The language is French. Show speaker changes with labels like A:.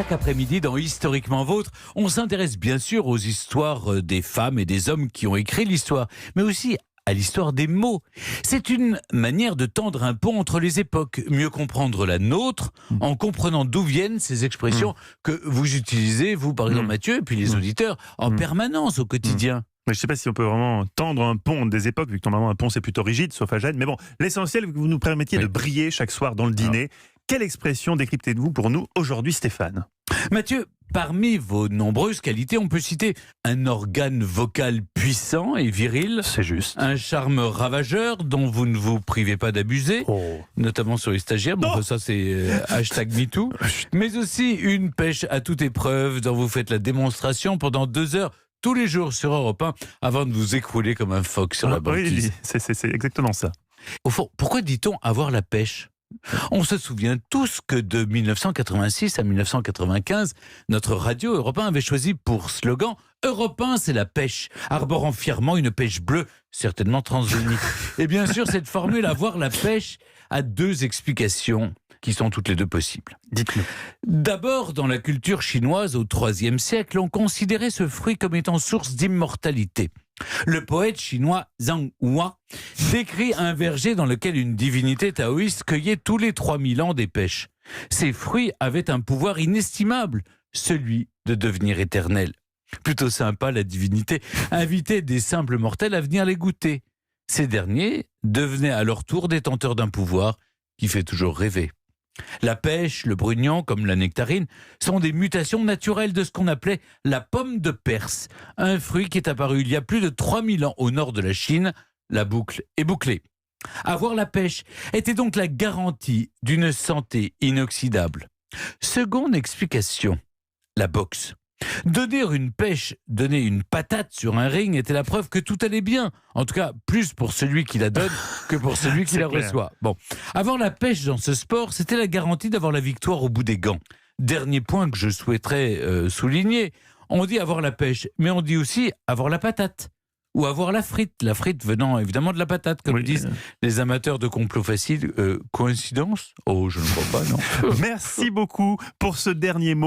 A: Chaque après-midi dans Historiquement Vôtre, on s'intéresse bien sûr aux histoires des femmes et des hommes qui ont écrit l'histoire, mais aussi à l'histoire des mots. C'est une manière de tendre un pont entre les époques, mieux comprendre la nôtre en comprenant d'où viennent ces expressions que vous utilisez, vous par exemple Mathieu, et puis les auditeurs, en permanence au quotidien.
B: Mais je ne sais pas si on peut vraiment tendre un pont des époques, vu que normalement un pont c'est plutôt rigide, sauf à Gênes. Mais bon, l'essentiel, que vous nous permettiez de briller chaque soir dans le dîner. Quelle expression décryptez-vous pour nous aujourd'hui, Stéphane ?
A: Mathieu, parmi vos nombreuses qualités, on peut citer un organe vocal puissant et viril.
B: C'est juste.
A: Un charme ravageur dont vous ne vous privez pas d'abuser, notamment sur les stagiaires. Bon, ça c'est #MeToo. Mais aussi une pêche à toute épreuve dont vous faites la démonstration pendant 2 heures tous les jours sur Europe 1 avant de vous écrouler comme un phoque sur la banquise.
B: Oui, c'est exactement ça.
A: Au fond, pourquoi dit-on avoir la pêche ? On se souvient tous que de 1986 à 1995, notre radio Europe 1 avait choisi pour slogan « Europe 1, c'est la pêche », arborant fièrement une pêche bleue, certainement transgénique. Et bien sûr, cette formule « avoir la pêche » a 2 explications qui sont toutes les 2 possibles.
B: Dites-nous.
A: D'abord, dans la culture chinoise au IIIe siècle, on considérait ce fruit comme étant source d'immortalité. Le poète chinois Zhang Hua décrit un verger dans lequel une divinité taoïste cueillait tous les 3000 ans des pêches. Ces fruits avaient un pouvoir inestimable, celui de devenir éternel. Plutôt sympa, la divinité invitait des simples mortels à venir les goûter. Ces derniers devenaient à leur tour détenteurs d'un pouvoir qui fait toujours rêver. La pêche, le brugnon, comme la nectarine, sont des mutations naturelles de ce qu'on appelait la pomme de Perse, un fruit qui est apparu il y a plus de 3000 ans au nord de la Chine. La boucle est bouclée. Avoir la pêche était donc la garantie d'une santé inoxydable. Seconde explication, la boxe. Donner une pêche, donner une patate sur un ring était la preuve que tout allait bien. En tout cas, plus pour celui qui la donne que pour celui qui la reçoit. Bon, avoir la pêche dans ce sport, c'était la garantie d'avoir la victoire au bout des gants. Dernier point que je souhaiterais souligner, on dit avoir la pêche, mais on dit aussi avoir la patate. Ou avoir la frite venant évidemment de la patate, comme disent les amateurs de complots faciles. Coïncidence ? Oh, je ne crois pas, non.
B: Merci beaucoup pour ce dernier mot.